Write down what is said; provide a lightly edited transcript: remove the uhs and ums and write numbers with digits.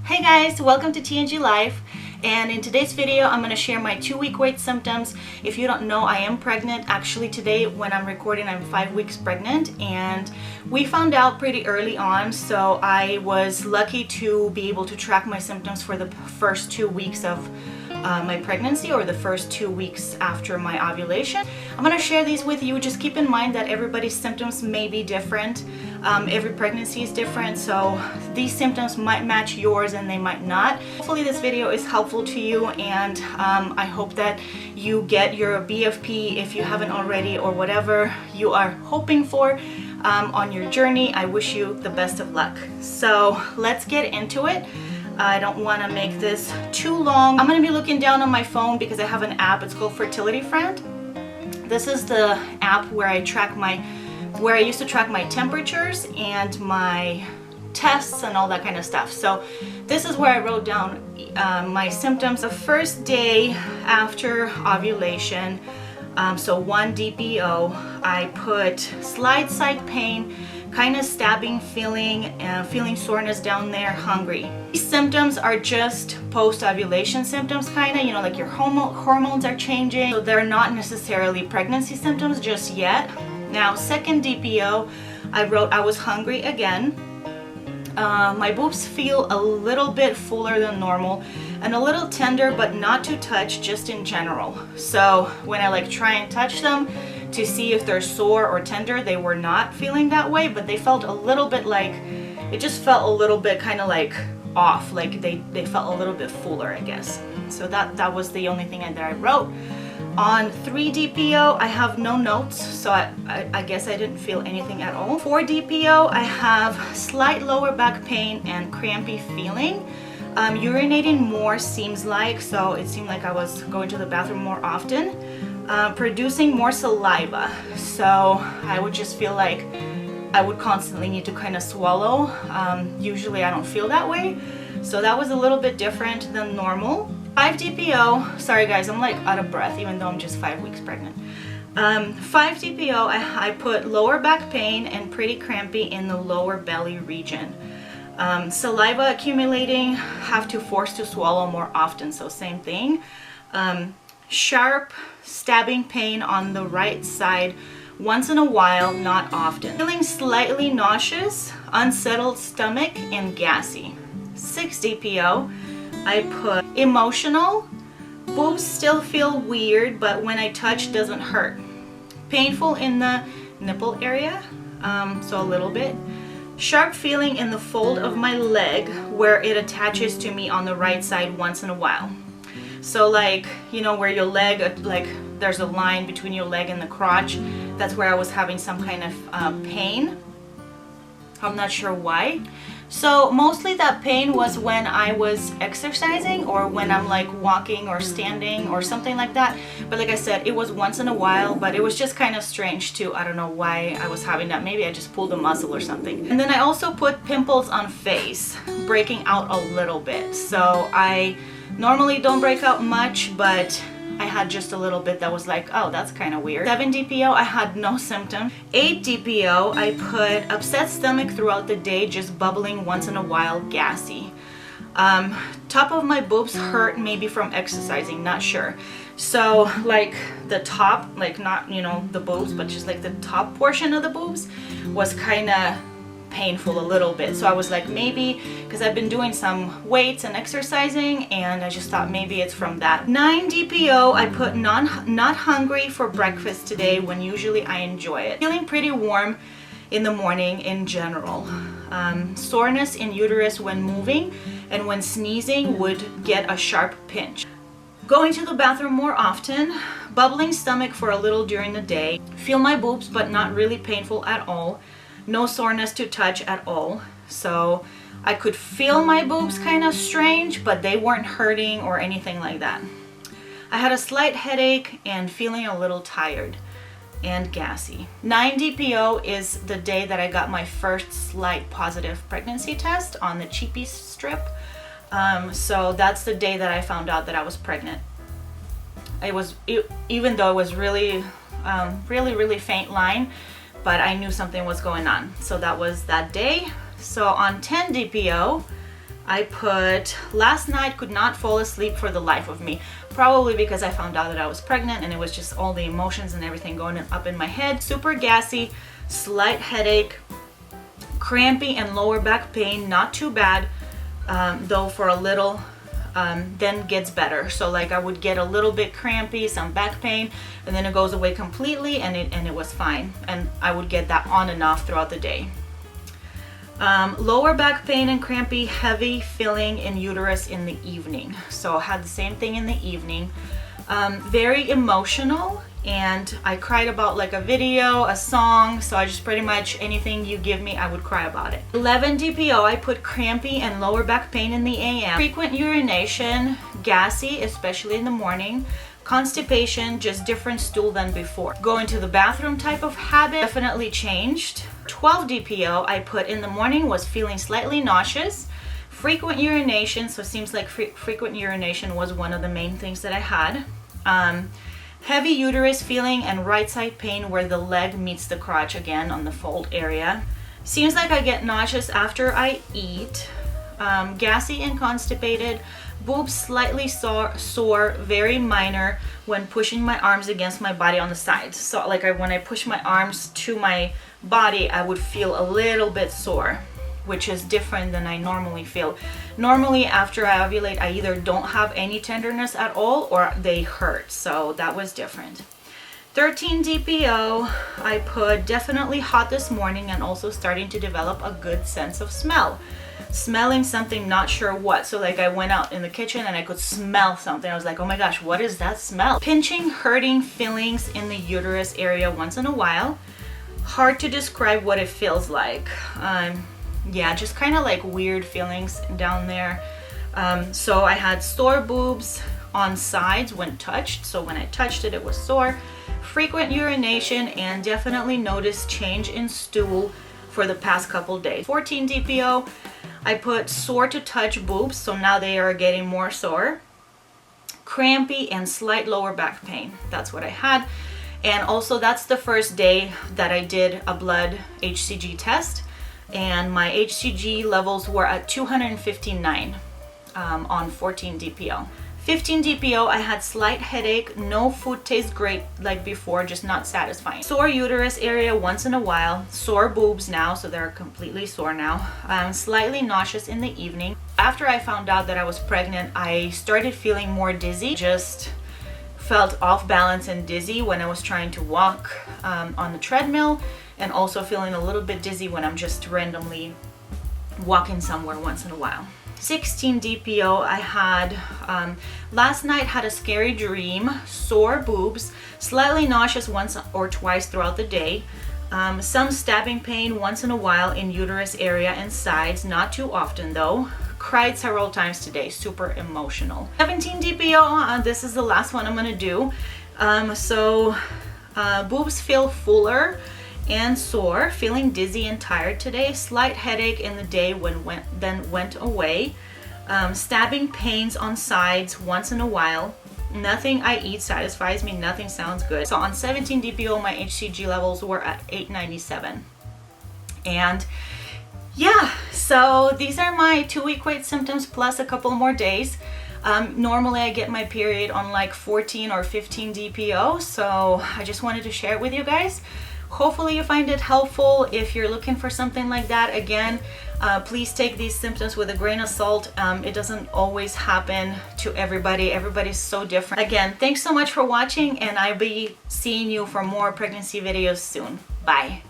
Hey guys, welcome to TNG Life, and in today's video I'm going to share my 2-week wait symptoms. If you don't know, I am pregnant. Actually today when I'm recording I'm 5 weeks pregnant, and we found out pretty early on, so I was lucky to be able to track my symptoms for the first 2 weeks of my pregnancy, or the first 2 weeks after my ovulation. I'm going to share these with you. Just keep in mind that everybody's symptoms may be different. Every pregnancy is different, so these symptoms might match yours and they might not. Hopefully this video is helpful to you, and I hope that you get your BFP if you haven't already, or whatever you are hoping for on your journey. I wish you the best of luck. So let's get into it. I don't want to make this too long. I'm going to be looking down on my phone because I have an app. It's called Fertility Friend. This is the app where I used to track my temperatures and my tests and all that kind of stuff. So this is where I wrote down my symptoms. The first day after ovulation, so 1 DPO, I put slight side pain, kind of stabbing feeling, feeling soreness down there, hungry. These symptoms are just post-ovulation symptoms, kind of, you know, like your hormones are changing. So they're not necessarily pregnancy symptoms just yet. Now, second DPO, I wrote I was hungry again. My boobs feel a little bit fuller than normal and a little tender, but not to touch, just in general. So when I try and touch them to see if they're sore or tender, they were not feeling that way, but they felt a little bit it just felt a little bit kind of off, they felt a little bit fuller, I guess. So that was the only thing that I wrote. On 3 DPO, I have no notes, so I guess I didn't feel anything at all. 4 DPO, I have slight lower back pain and crampy feeling. Urinating more seems like, so it seemed like I was going to the bathroom more often. Producing more saliva, so I would just feel like I would constantly need to kind of swallow. Usually I don't feel that way, so that was a little bit different than normal. 5 DPO, sorry guys, I'm out of breath even though I'm just 5 weeks pregnant. 5 DPO, I put lower back pain and pretty crampy in the lower belly region. Saliva accumulating, have to force to swallow more often, so same thing. Sharp stabbing pain on the right side once in a while, not often. Feeling slightly nauseous, unsettled stomach, and gassy. 6 DPO, I put emotional, boobs still feel weird, but when I touch doesn't hurt. Painful in the nipple area, so a little bit. Sharp feeling in the fold of my leg where it attaches to me on the right side once in a while. So you know, where your leg, there's a line between your leg and the crotch, that's where I was having some kind of pain. I'm not sure why. So mostly that pain was when I was exercising, or when I'm walking or standing or something like that. But like I said, it was once in a while, but it was just kind of strange too. I don't know why I was having that. Maybe I just pulled a muscle or something. And then I also put pimples on face, breaking out a little bit. So I normally don't break out much, but I had just a little bit that was oh, that's kind of weird. 7 DPO, I had no symptom. 8 DPO, I put upset stomach throughout the day, just bubbling once in a while, gassy. Top of my boobs hurt, maybe from exercising, not sure. So the top, not, you know, the boobs, but just the top portion of the boobs was kind of painful a little bit. So I was maybe because I've been doing some weights and exercising, and I just thought maybe it's from that. 9 DPO, I put not hungry for breakfast today, when usually I enjoy it. Feeling pretty warm in the morning in general. Soreness in uterus when moving, and when sneezing would get a sharp pinch. Going to the bathroom more often. Bubbling stomach for a little during the day. Feel my boobs but not really painful at all. No soreness to touch at all. So I could feel my boobs kind of strange, but they weren't hurting or anything like that. I had a slight headache and feeling a little tired and gassy. 9 DPO is the day that I got my first slight positive pregnancy test on the cheapie strip. So that's the day that I found out that I was pregnant. Even though it was really faint line, but I knew something was going on. So that was that day. So on 10 DPO, I put last night could not fall asleep for the life of me. Probably because I found out that I was pregnant and it was just all the emotions and everything going up in my head. Super gassy, slight headache, crampy and lower back pain, not too bad, though for a little, then gets better. So like I would get a little bit crampy, some back pain, and then it goes away completely and it was fine. And I would get that on and off throughout the day. Lower back pain and crampy, heavy feeling in uterus in the evening. So I had the same thing in the evening. Very emotional, and I cried about like a video, a song, so I just pretty much anything you give me, I would cry about it. 11 DPO, I put crampy and lower back pain in the AM. Frequent urination, gassy, especially in the morning. Constipation, just different stool than before. Going to the bathroom type of habit definitely changed. 12 DPO, I put in the morning was feeling slightly nauseous. Frequent urination, so it seems like frequent urination was one of the main things that I had. Heavy uterus feeling and right side pain where the leg meets the crotch again on the fold area. Seems like I get nauseous after I eat. Gassy and constipated. Boobs slightly sore, very minor when pushing my arms against my body on the sides. So like when I push my arms to my body, I would feel a little bit sore, which is different than I normally feel. Normally after I ovulate, I either don't have any tenderness at all or they hurt. So that was different. 13 DPO, I put definitely hot this morning and also starting to develop a good sense of smell. Smelling something, not sure what. So like I went out in the kitchen and I could smell something. I was like, oh my gosh, what is that smell? Pinching, hurting feelings in the uterus area once in a while. Hard to describe what it feels like. Yeah, just kind of like weird feelings down there. So I had sore boobs on sides when touched. So when I touched it, it was sore. Frequent urination and definitely noticed change in stool for the past couple days. 14 DPO, I put sore to touch boobs, so now they are getting more sore. Crampy and slight lower back pain. That's what I had. And also that's the first day that I did a blood HCG test, and my HCG levels were at 259 on 14 DPO. 15 DPO, I had slight headache, no food tastes great like before, just not satisfying. Sore uterus area once in a while, sore boobs now, so they're completely sore now. Slightly nauseous in the evening. After I found out that I was pregnant, I started feeling more dizzy, just felt off balance and dizzy when I was trying to walk on the treadmill, and also feeling a little bit dizzy when I'm just randomly walking somewhere once in a while. 16 DPO, I had last night had a scary dream, sore boobs, slightly nauseous once or twice throughout the day, some stabbing pain once in a while in uterus area and sides, not too often though. Cried several times today, super emotional. 17 DPO, this is the last one I'm gonna do. Boobs feel fuller and sore, feeling dizzy and tired today. Slight headache in the day then went away. Stabbing pains on sides once in a while. Nothing I eat satisfies me, nothing sounds good. So on 17 DPO, my HCG levels were at 897. And yeah, so these are my 2-week wait symptoms plus a couple more days. Normally I get my period on like 14 or 15 DPO, so I just wanted to share it with you guys. Hopefully you find it helpful. If you're looking for something like that, again, please take these symptoms with a grain of salt. It doesn't always happen to everybody. Everybody's so different. Again, thanks so much for watching, and I'll be seeing you for more pregnancy videos soon. Bye.